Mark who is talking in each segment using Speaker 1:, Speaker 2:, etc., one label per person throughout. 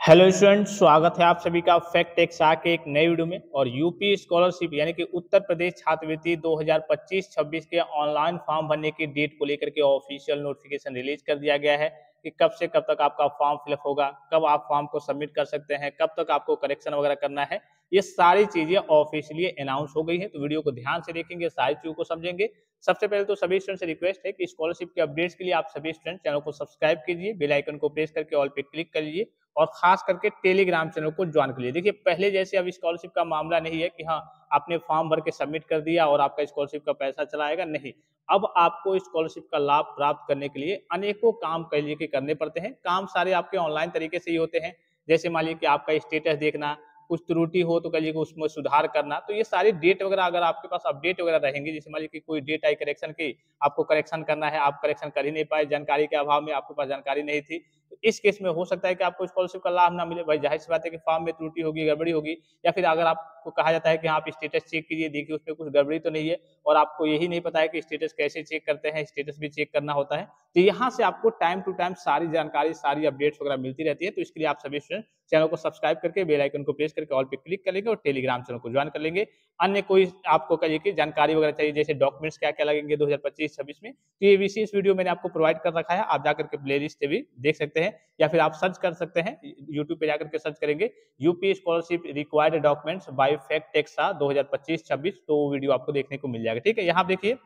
Speaker 1: Hello student, स्वागत है आप सभी का फैक्ट टेक्सा के एक नए वीडियो में। और यूपी स्कॉलरशिप यानी कि उत्तर प्रदेश छात्रवृत्ति 2025-26 के ऑनलाइन फॉर्म भरने की डेट को लेकर के ऑफिशियल नोटिफिकेशन रिलीज कर दिया गया है कि कब से कब तक आपका फॉर्म फिलअप होगा, कब आप फॉर्म को सबमिट कर सकते हैं, कब तक आपको करेक्शन वगैरह करना है। ये सारी चीजें ऑफिशियली अनाउंस हो गई है, तो वीडियो को ध्यान से देखेंगे, सारी चीजों को समझेंगे। सबसे पहले तो सभी स्टूडेंट से रिक्वेस्ट है कि स्कॉलरशिप के अपडेट्स के लिए आप सभी स्टूडेंट चैनल को सब्सक्राइब कीजिए, बेल आइकन को प्रेस करके ऑल पे क्लिक कर लीजिए और खास करके टेलीग्राम चैनल को ज्वाइन कर लीजिए। देखिए, पहले जैसे अब स्कॉलरशिप का मामला नहीं है कि हाँ आपने फॉर्म भर के सबमिट कर दिया और आपका स्कॉलरशिप का पैसा चला आएगा, नहीं। अब आपको स्कॉलरशिप का लाभ प्राप्त करने के लिए अनेकों काम कह लीजिए कि करने पड़ते हैं। काम सारे आपके ऑनलाइन तरीके से ही होते हैं। जैसे मान लीजिए कि आपका स्टेटस देखना, कुछ त्रुटि हो तो कह लीजिए उसमें सुधार करना। तो ये सारी डेट वगैरह अगर आपके पास अपडेट वगैरह रहेंगे, जैसे मान लीजिए कि कोई डेट आई करेक्शन की, आपको करेक्शन करना है, आप करेक्शन कर ही नहीं पाए, जानकारी के अभाव में, आपके पास जानकारी नहीं थी, तो इस केस में हो सकता है कि आपको स्कॉलरशिप का लाभ ना मिले। भाई जाहिर सी बात है कि फॉर्म में त्रुटि होगी, गड़बड़ी होगी। या फिर अगर आपको कहा जाता है कि आप स्टेटस चेक कीजिए, देखिए उसमें कुछ गड़बड़ी तो नहीं है, और आपको यही नहीं पता है कि स्टेटस कैसे चेक करते हैं, स्टेटस भी चेक करना होता है। तो यहाँ से आपको टाइम टू टाइम सारी जानकारी, सारी अपडेट्स वगैरह मिलती रहती है। तो इसके लिए आप सभी स्टूडेंट चैनल को सब्सक्राइब करके बेल आइकन को प्रेस करके ऑल पे क्लिक कर लेंगे और टेलीग्राम चैनल को ज्वाइन कर लेंगे। अन्य कोई आपको कहिए कि जानकारी वगैरह चाहिए, जैसे डॉक्यूमेंट्स क्या क्या लगेंगे 2025-26 में, तो ये विशेष वीडियो मैंने आपको प्रोवाइड कर रखा है। आप जाकर के प्लेलिस्ट से भी देख सकते हैं, या फिर आप सर्च कर सकते हैं, यूट्यूब पे जाकर के सर्च करेंगे UP scholarship required documents bye fact taxa 2025-26, तो वो वीडियो आपको देखने को मिल जाएगा। ठीक है, यहाँ देखिए,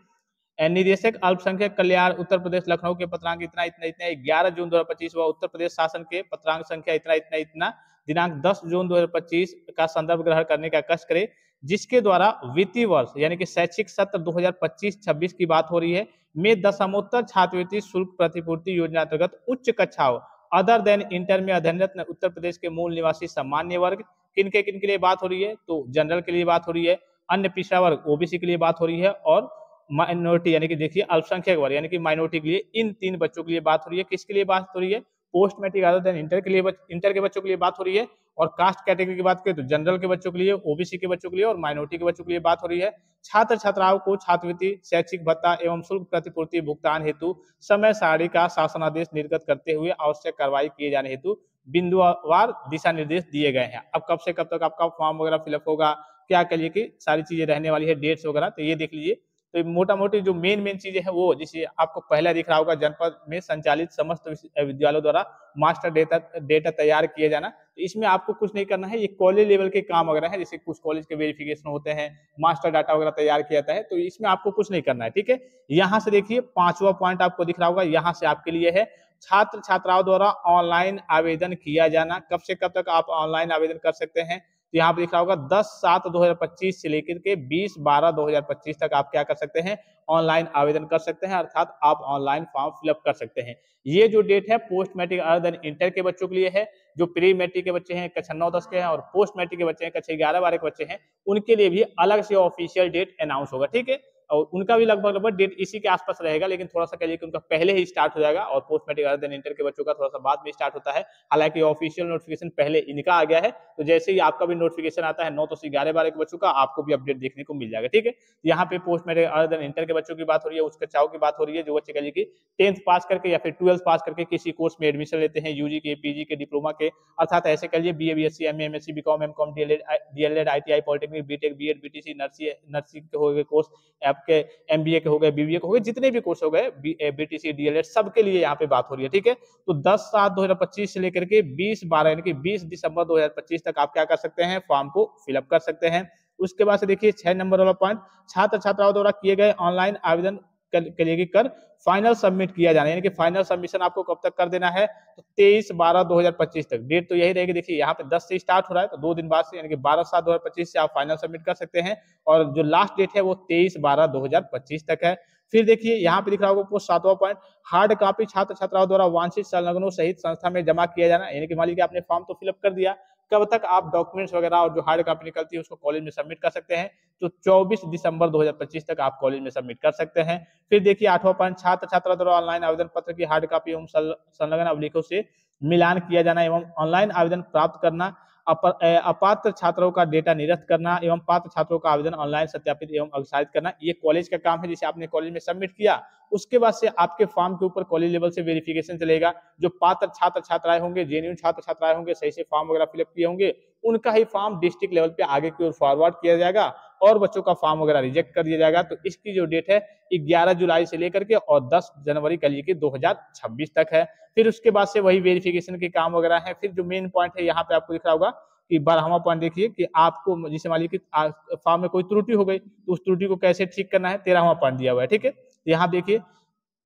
Speaker 1: निदेशक अल्पसंख्यक कल्याण उत्तर प्रदेश लखनऊ के पत्रांक इतना इतना इतना 11 जून 2025 व उत्तर प्रदेश शासन के पत्रांक संख्या इतना इतना इतना दिनांक 10 जून 2025 का संदर्भ ग्रहण करने का कष्ट करे, जिसके द्वारा वित्तीय वर्ष यानी कि शैक्षिक सत्र 2025-26 की बात हो रही है में दशमोत्तर छात्रवृत्ति शुल्क प्रतिपूर्ति योजना अंतर्गत उच्च कक्षाओं अदर देन इंटर में अध्ययनरत उत्तर प्रदेश के मूल निवासी सामान्य वर्ग किन के लिए बात हो रही है, तो जनरल के लिए बात हो रही है, अन्य पिछड़ा वर्ग ओबीसी के लिए बात हो रही है, और माइनॉरिटी यानी कि देखिए अल्पसंख्यक वर्ग यानी कि माइनॉरिटी के लिए, इन तीन बच्चों के लिए बात हो रही है। किसके लिए बात हो रही है? Post matric other than inter के लिए, इंटर के बच्चों के लिए बात हो रही है। और कास्ट कैटेगरी की बात करें तो जनरल के बच्चों के लिए, ओबीसी के बच्चों के लिए और माइनॉरिटी के बच्चों के लिए बात हो रही है। छात्र छात्राओं को छात्रवृत्ति, शैक्षिक भत्ता एवं शुल्क प्रतिपूर्ति भुगतान हेतु समय सारणी का शासनादेश निर्गत करते हुए आवश्यक कार्रवाई किए जाने हेतु बिंदुवार दिशा निर्देश दिए गए हैं। अब कब से कब तक आपका फॉर्म वगैरह फिलअप होगा, क्या करिए कि सारी चीजें रहने वाली है, डेट्स वगैरह, तो ये देख लीजिए। तो मोटा मोटी जो मेन चीजें हैं वो, जैसे आपको पहला दिख रहा होगा, जनपद में संचालित समस्त विद्यालयों द्वारा मास्टर डेटा तैयार किए जाना। तो इसमें आपको कुछ नहीं करना है, ये कॉलेज लेवल के काम वगैरह है, जैसे कुछ कॉलेज के वेरिफिकेशन होते हैं, मास्टर डाटा वगैरह तैयार किया जाता है, तो इसमें आपको कुछ नहीं करना है। ठीक है, यहाँ से देखिए पांचवा पॉइंट आपको दिख रहा होगा, यहाँ से आपके लिए है छात्र छात्राओं द्वारा ऑनलाइन आवेदन किया जाना। कब से कब तक आप ऑनलाइन आवेदन कर सकते हैं? तो यहाँ पे लिखा होगा 10/7/2025 से लेकर के 20/12/2025 तक आप क्या कर सकते हैं? ऑनलाइन आवेदन कर सकते हैं, अर्थात आप ऑनलाइन फॉर्म फिलअप कर सकते हैं। ये जो डेट है post matric other than inter के बच्चों के लिए है, जो प्री मैट्रिक के बच्चे हैं, कक्षा 9-10 के हैं, और पोस्ट मैट्रिक के बच्चे हैं, कक्षा 11-12 के बच्चे हैं, उनके लिए भी अलग से ऑफिशियल डेट अनाउंस होगा। ठीक है, और उनका भी लगभग लगभग डेट इसी के आसपास रहेगा, लेकिन थोड़ा सा कहिए कि उनका पहले ही स्टार्ट हो जाएगा, और post matric other than inter के बच्चों का थोड़ा सा बाद में स्टार्ट होता है। हालांकि ऑफिशियल नोटिफिकेशन पहले इनका आ गया है, तो जैसे ही आपका भी नोटिफिकेशन आता है 9 से 11-12 के बच्चों का, आपको भी अपडेट देखने को मिल जाएगा। ठीक है, यहाँ पे post matric other than inter के बच्चों की बात हो रही है, उच्च कक्षाओं की बात हो रही है, जो बच्चे कहिए कि 10th पास करके या फिर 12th पास करके किसी कोर्स में एडमिशन लेते हैं, यूजी के, पीजी के, डिप्लोमा के, अर्थात ऐसे कहिए BA, BSc, MA, MSc, BCom, MCom, DElEd, ITI, polytechnic, BTech, BEd, BTC, nursing के हो गए कोर्स, आपके एमबीए के हो गए, बीबीए के हो गए, जितने भी कोर्स हो गए, बीटीसी, डीएलएड, सबके लिए यहाँ पे बात हो रही है। ठीक है, तो 10/7/2025 से लेकर के 20/12 यानी कि 20 दिसंबर 2025 तक आप क्या कर सकते हैं? फॉर्म को फिलअप कर सकते हैं। उसके बाद से देखिए 6 नंबर वाला पॉइंट, छात्र छात्राओं द्वारा किए गए ऑनलाइन आवेदन के लिए कर फाइनल सबमिट किया जाना, यानी कि फाइनल सबमिशन आपको कब तक कर देना है? तो 23/12/2025 तक। डेट तो यही रहेगी, देखिए यहाँ पे 10 से स्टार्ट हो रहा है, तो 2 दिन बाद से यानी कि 12/7/2025 से आप फाइनल सबमिट कर सकते हैं, और जो लास्ट डेट है वो 23/12/2025 तक है। फिर देखिए यहाँ पे दिख रहा होगा आपको 7वां पॉइंट, हार्ड कॉपी छात्र छात्राओं द्वारा वांछित संलग्नों सहित संस्था में जमा किया जाना, यानी कि मान लीजिए आपने फॉर्म तो फिलअप कर दिया, कब तक आप डॉक्यूमेंट्स वगैरह और जो हार्ड कॉपी निकलती है उसको कॉलेज में सबमिट कर सकते हैं? तो 24 दिसंबर 2025 तक आप कॉलेज में सबमिट कर सकते हैं। फिर देखिए 8वां पॉइंट, छात्र छात्रा द्वारा ऑनलाइन आवेदन पत्र की हार्ड कॉपी एवं संलग्न अभिलेखों से मिलान किया जाना एवं ऑनलाइन आवेदन प्राप्त करना, अपात्र छात्रों का डेटा निरस्त करना एवं पात्र छात्रों का आवेदन ऑनलाइन सत्यापित एवं अग्रसारित करना, ये कॉलेज का काम है। जिसे आपने कॉलेज में सबमिट किया, उसके बाद से आपके फॉर्म के ऊपर कॉलेज लेवल से वेरिफिकेशन चलेगा। जो पात्र छात्र छात्राएं होंगे, जेन्युइन छात्र छात्राएं होंगे, सही से फॉर्म वगैरह फिलअप किए होंगे, उनका ही फॉर्म डिस्ट्रिक्ट लेवल पे आगे की ओर फॉरवर्ड किया जाएगा और बच्चों का फॉर्म वगैरह रिजेक्ट कर दिया जाएगा। तो इसकी जो डेट है 11 जुलाई से लेकर के और 10 जनवरी कल की 2026 तक है। फिर उसके बाद से वही वेरिफिकेशन के काम वगैरह है। फिर जो मेन पॉइंट है यहाँ पे आपको दिख रहा होगा कि 12वां पॉइंट देखिए कि आपको जिसे मान लीजिए कि फॉर्म में कोई त्रुटि हो गई तो उस त्रुटि को कैसे ठीक करना है, 13वां पॉइंट दिया हुआ है। ठीक है, यहाँ देखिए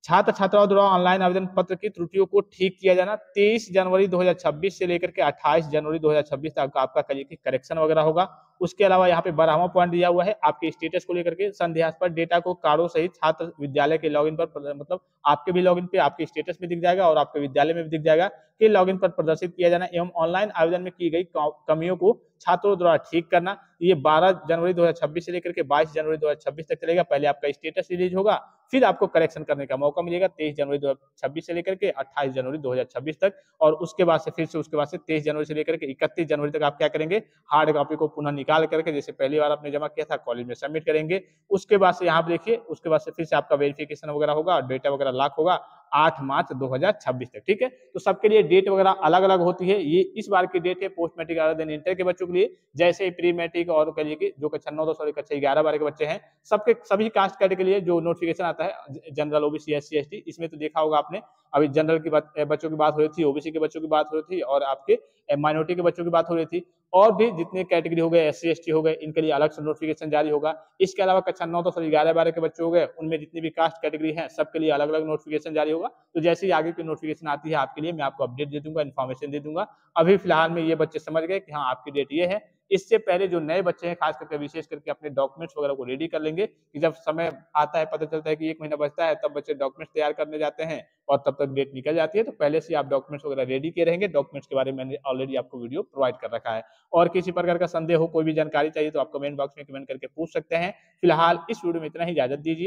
Speaker 1: छात्र छात्राओं द्वारा ऑनलाइन आवेदन पत्र की त्रुटियों को ठीक किया जाना। 23 जनवरी 2026 से लेकर के 28 जनवरी 2026 तक आपका करेक्शन वगैरह होगा। उसके अलावा यहाँ पे 12वां पॉइंट दिया हुआ है आपके स्टेटस को लेकर के संदेहास्पद डेटा को कार्डों सहित छात्र विद्यालय के लॉगिन पर मतलब आपके भी लॉगिन पे आपके स्टेटस में दिख जाएगा और आपके विद्यालय में भी दिख जाएगा कि लॉगिन पर प्रदर्शित किया जाना एवं ऑनलाइन आवेदन में की गई कमियों को छात्रों द्वारा ठीक करना। ये 12 जनवरी 2026 से लेकर के 22 जनवरी 2026 तक चलेगा। पहले आपका स्टेटस रिलीज होगा, फिर आपको करेक्शन करने का मौका मिलेगा 23 जनवरी 2026 से लेकर के 28 जनवरी 2026 तक। और उसके बाद से फिर से उसके बाद से 23 जनवरी से लेकर के 31 जनवरी तक आप क्या करेंगे, हार्ड कॉपी को पुनः निकाल करके जैसे पहली बार आपने जमा किया था कॉलेज में सबमिट करेंगे। उसके बाद से यहाँ पे देखिए, उसके बाद से फिर से आपका वेरिफिकेशन वगैरह होगा और डेटा वगैरह लॉक होगा 8 मार्च 2026 तक। ठीक है, तो सबके लिए डेट वगैरह अलग अलग होती है। ये इस बार की डेट है post matric other than inter के बच्चों के लिए, जैसे ही प्री मैट्रिक और कहिए कि जो कक्षा 9 10 और कक्षा 11 12 के बच्चे हैं, सबके सभी कास्ट कैटेगरी के लिए जो नोटिफिकेशन आता है जनरल ओबीसी एससी एसटी, इसमें तो देखा होगा आपने अभी जनरल की बच्चों की बात हो रही थी, ओबीसी के बच्चों की बात हो रही थी और आपके माइनॉरिटी के बच्चों की बात हो रही थी। और भी जितने कैटेगरी हो गए एससी एसटी हो गए, इनके लिए अलग से नोटिफिकेशन जारी होगा। इसके अलावा कक्षा 9 10 और 11 12 के बच्चे हो गए, उनमें जितनी भी कास्ट कैटेगरी है सबके लिए अलग अलग नोटिफिकेशन जारी होगा। तो जैसे ही आगे की नोटिफिकेशन आती है आपके लिए मैं आपको अपडेट दे दूंगा, इन्फॉर्मेशन दे दूंगा। अभी फिलहाल में ये बच्चे समझ गए कि हाँ आपकी डेट ये है। इससे पहले जो नए बच्चे हैं खास करके विशेष करके अपने डॉक्यूमेंट्स वगैरह को रेडी कर लेंगे कि जब समय आता है, पता चलता है कि 1 महीना बचता है, तब बच्चे डॉक्यूमेंट्स तैयार करने जाते हैं और तब तक डेट निकल जाती है। तो पहले से आप डॉक्यूमेंट्स वगैरह रेडी किए रहेंगे। डॉक्यूमेंट्स के बारे में मैंने ऑलरेडी आपको वीडियो प्रोवाइड कर रखा है। और किसी प्रकार का संदेह हो, कोई भी जानकारी चाहिए तो आप कमेंट बॉक्स में कमेंट करके पूछ सकते हैं। फिलहाल इस वीडियो में इतना ही, इजाजत दीजिए।